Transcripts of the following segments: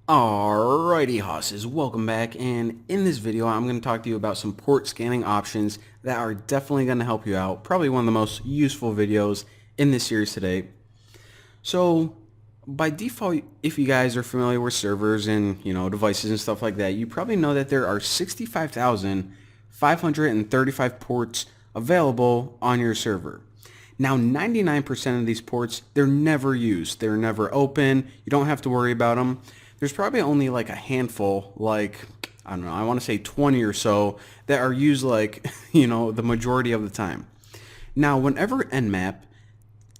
Alrighty hosses, welcome back, and in this video I'm going to talk to you about some port scanning options that are definitely going to help you out. Probably one of the most useful videos in this series today. So by default, if you guys are familiar with servers and devices and stuff like that, you probably know that there are 65,535 ports available on your server. Now 99% of these ports, they're never used. They're never open. You don't have to worry about them. There's probably only like a handful, like, I don't know, I want to say 20 or so that are used like, the majority of the time. Now, whenever Nmap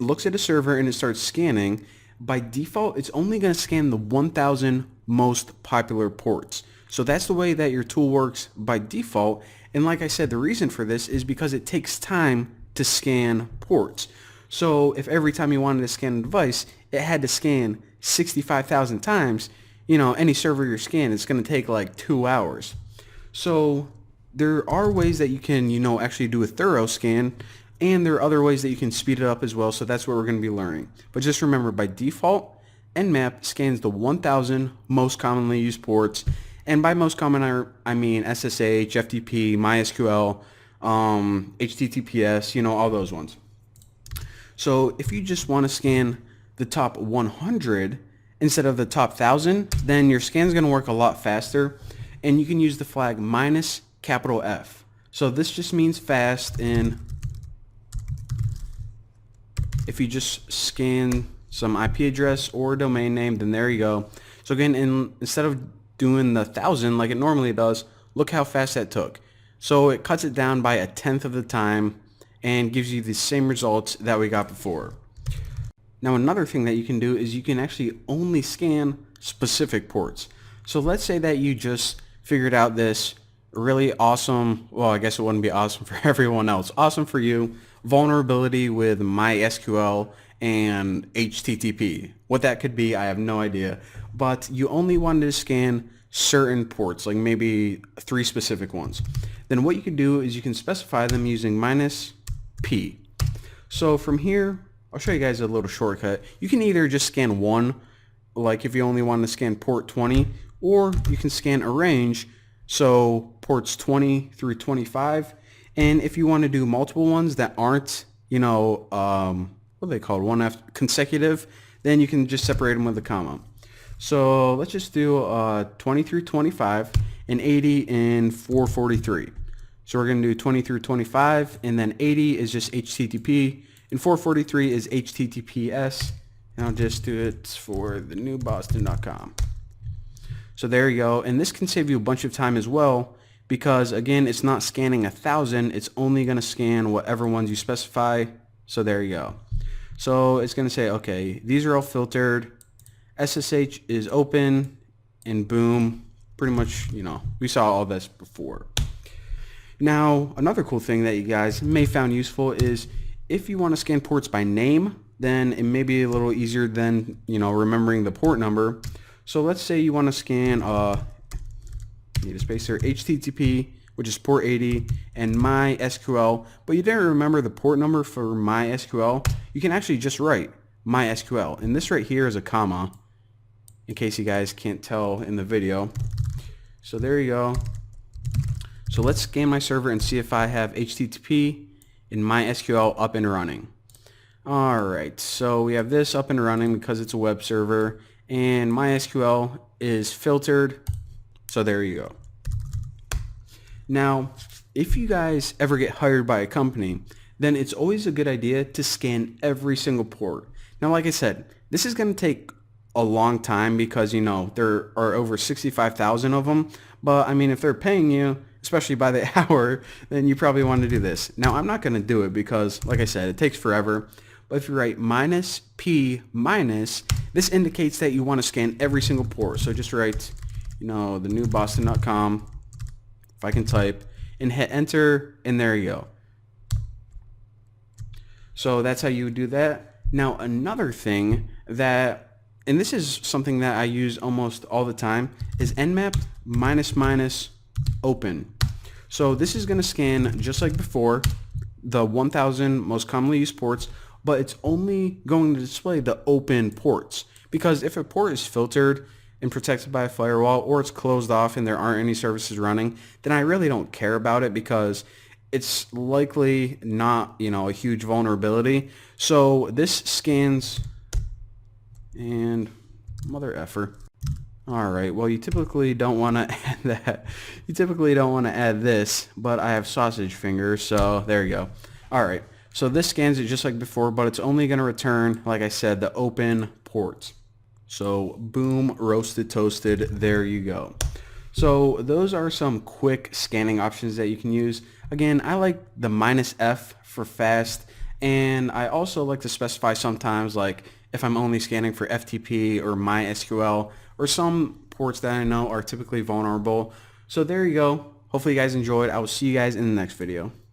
looks at a server and it starts scanning, by default, it's only going to scan the 1,000 most popular ports. So that's the way that your tool works by default. And like I said, the reason for this is because it takes time to scan ports. So if every time you wanted to scan a device, it had to scan 65,000 times, any server you're scanning, it's going to take like 2 hours. So there are ways that you can, actually do a thorough scan, and there are other ways that you can speed it up as well. So that's what we're going to be learning. But just remember, by default, Nmap scans the 1,000 most commonly used ports. And by most common, I mean SSH, FTP, MySQL, HTTPS, all those ones. So if you just want to scan the top 100 instead of the top 1,000, then your scan is going to work a lot faster, and you can use the flag -F. So this just means fast, and if you just scan some IP address or domain name, then there you go. So again, instead of doing the 1,000 like it normally does, look how fast that took. So it cuts it down by 1/10 of the time and gives you the same results that we got before. Now another thing that you can do is you can actually only scan specific ports. So let's say that you just figured out this really awesome, well, I guess it wouldn't be awesome for everyone else, awesome for you, vulnerability with MySQL and HTTP. What that could be, I have no idea. But you only wanted to scan certain ports, like maybe 3 specific ones. Then what you can do is you can specify them using -P. So from here, I'll show you guys a little shortcut. You can either just scan one, like if you only want to scan port 20, or you can scan a range, so ports 20 through 25. And if you want to do multiple ones that aren't, what are they called, consecutive, then you can just separate them with a comma. So let's just do 20 through 25 and 80 and 443. So we're going to do 20 through 25, and then 80 is just HTTP, and 443 is HTTPS, and I'll just do it for the newboston.com. So there you go, and this can save you a bunch of time as well, because again, it's not scanning 1,000, it's only going to scan whatever ones you specify. So there you go. So it's going to say, okay, these are all filtered, SSH is open, and boom, pretty much, we saw all this before. Now, another cool thing that you guys may found useful is if you want to scan ports by name, then it may be a little easier than, remembering the port number. So let's say you want to scan, need a space here, HTTP, which is port 80, and MySQL, but you didn't remember the port number for MySQL. You can actually just write MySQL, and this right here is a comma, in case you guys can't tell in the video. So there you go. So let's scan my server and see if I have HTTP and MySQL up and running. Alright, so we have this up and running because it's a web server, and MySQL is filtered. So there you go. Now, if you guys ever get hired by a company, then it's always a good idea to scan every single port. Now, like I said, this is going to take a long time because, there are over 65,000 of them. But, I mean, if they're paying you, especially by the hour, then you probably want to do this. Now, I'm not going to do it because, like I said, it takes forever. But if you write -P-, this indicates that you want to scan every single port. So just write, the newboston.com, if I can type, and hit enter, and there you go. So that's how you would do that. Now, another thing that, and this is something that I use almost all the time, is Nmap -open. So this is going to scan, just like before, the 1,000 most commonly used ports, but it's only going to display the open ports. Because if a port is filtered, and protected by a firewall, or it's closed off and there aren't any services running, then I really don't care about it because it's likely not, a huge vulnerability. So this scans and mother effer. All right, well, you typically don't want to add that. You typically don't want to add this, but I have sausage fingers, so there you go. All right, so this scans it just like before, but it's only going to return, like I said, the open ports. So boom, roasted, toasted, there you go. So those are some quick scanning options that you can use. Again, I like the -F for fast, and I also like to specify sometimes, like if I'm only scanning for FTP or MySQL or some ports that I know are typically vulnerable. So there you go. Hopefully you guys enjoyed. I will see you guys in the next video.